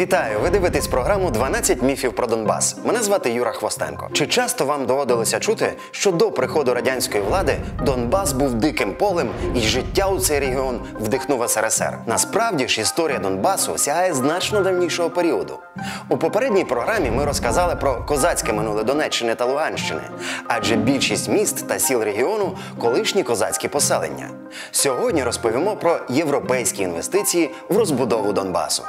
Вітаю! Ви дивитесь програму «12 міфів про Донбас». Мене звати Юра Хвостенко. Чи часто вам доводилося чути, що до приходу радянської влади Донбас був диким полем і життя у цей регіон вдихнув СРСР? Насправді ж історія Донбасу сягає значно давнішого періоду. У попередній програмі ми розказали про козацьке минуле Донеччини та Луганщини, адже більшість міст та сіл регіону – колишні козацькі поселення. Сьогодні розповімо про європейські інвестиції в розбудову Донбасу.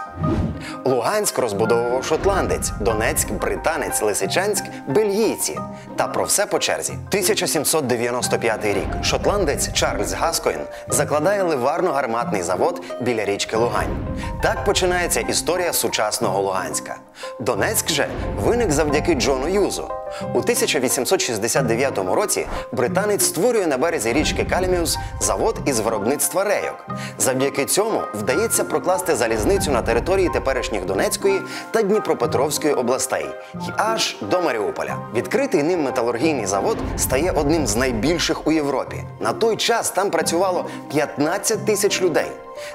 Луганськ розбудовував шотландець, Донецьк – британець, Лисичанськ – бельгійці. Та про все по черзі. 1795 рік. Шотландець Чарльз Гаскоін закладає ливарно-гарматний завод біля річки Лугань. Так починається історія сучасного Луганська. Донецьк же виник завдяки Джону Юзу. У 1869 році британець створює на березі річки Каліміус завод із виробництва рейок. Завдяки цьому вдається прокласти залізницю на території теперішніх Донецької та Дніпропетровської областей й аж до Маріуполя. Відкритий ним металургійний завод стає одним з найбільших у Європі. На той час там працювало 15 тисяч людей.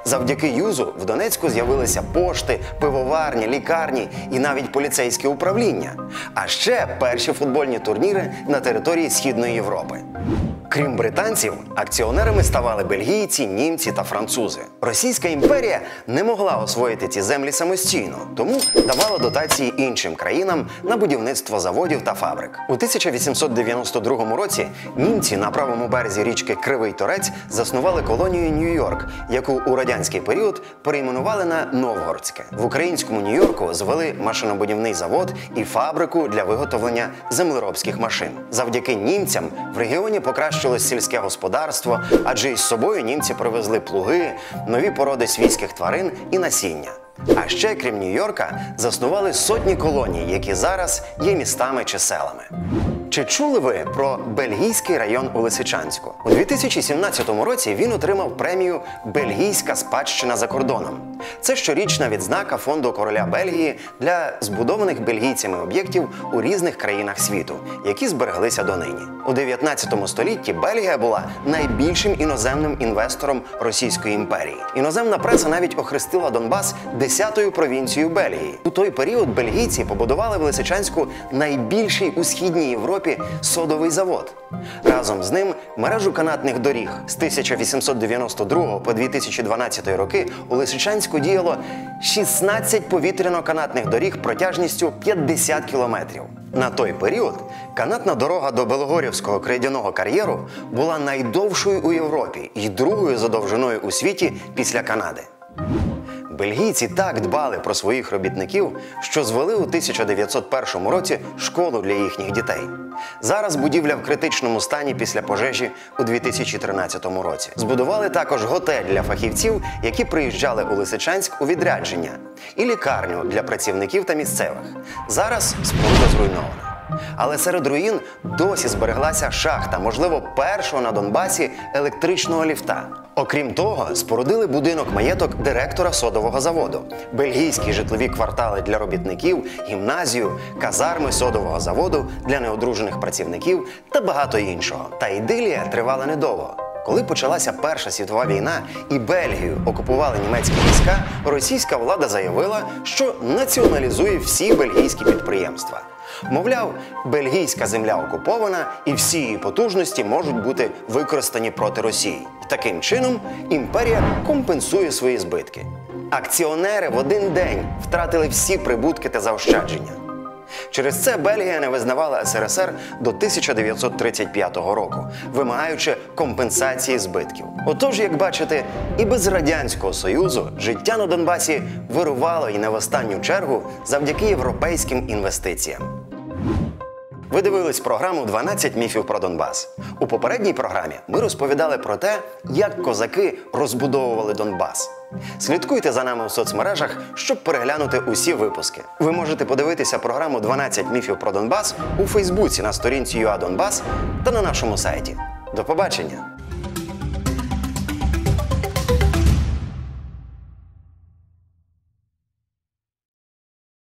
Завдяки Юзу в Донецьку з'явилися пошти, пивоварні, лікарні і навіть поліцейське управління. А ще перші футбольні турніри на території Східної Європи. Крім британців, акціонерами ставали бельгійці, німці та французи. Російська імперія не могла освоїти ці землі самостійно, тому давала дотації іншим країнам на будівництво заводів та фабрик. У 1892 році німці на правому березі річки Кривий Торець заснували колонію Нью-Йорк, яку у радянський період перейменували на Новгородське. В українському Нью-Йорку звели машинобудівний завод і фабрику для виготовлення землеробських машин. Завдяки німцям в регіоні покращилось сільське господарство, адже із собою німці привезли плуги, нові породи свійських тварин і насіння. А ще, крім Нью-Йорка, заснували сотні колоній, які зараз є містами чи селами. Чи чули ви про бельгійський район у Лисичанську? У 2017 році він отримав премію «Бельгійська спадщина за кордоном». Це щорічна відзнака Фонду короля Бельгії для збудованих бельгійцями об'єктів у різних країнах світу, які збереглися донині. У 19 столітті Бельгія була найбільшим іноземним інвестором Російської імперії. Іноземна преса навіть охрестила Донбас 10-ю провінцією Бельгії. У той період бельгійці побудували в Лисичанську найбільший у Східній Європі содовий завод. Разом з ним мережу канатних доріг. З 1892 по 2012 роки у Лисичанську діяло 16 повітряно-канатних доріг протяжністю 50 кілометрів. На той період канатна дорога до Белогорівського крейдяного кар'єру була найдовшою у Європі і другою за довжиною у світі після Канади. Бельгійці так дбали про своїх робітників, що звели у 1901 році школу для їхніх дітей. Зараз будівля в критичному стані після пожежі у 2013 році. Збудували також готель для фахівців, які приїжджали у Лисичанськ у відрядження, і лікарню для працівників та місцевих. Зараз споруда зруйнована. Але серед руїн досі збереглася шахта, можливо, першого на Донбасі електричного ліфта. Окрім того, спорудили будинок-маєток директора содового заводу, бельгійські житлові квартали для робітників, гімназію, казарми содового заводу для неодружених працівників та багато іншого. Та ідилія тривала недовго. Коли почалася Перша світова війна і Бельгію окупували німецькі війська, російська влада заявила, що націоналізує всі бельгійські підприємства. Мовляв, бельгійська земля окупована і всі її потужності можуть бути використані проти Росії. І таким чином імперія компенсує свої збитки. Акціонери в один день втратили всі прибутки та заощадження. Через це Бельгія не визнавала СРСР до 1935 року, вимагаючи компенсації збитків. Отож, як бачите, і без Радянського Союзу життя на Донбасі вирувало і не в останню чергу завдяки європейським інвестиціям. Ви дивились програму «12 міфів про Донбас». У попередній програмі ми розповідали про те, як козаки розбудовували Донбас. Слідкуйте за нами у соцмережах, щоб переглянути усі випуски. Ви можете подивитися програму «12 міфів про Донбас» у Фейсбуці на сторінці UA Донбас та на нашому сайті. До побачення!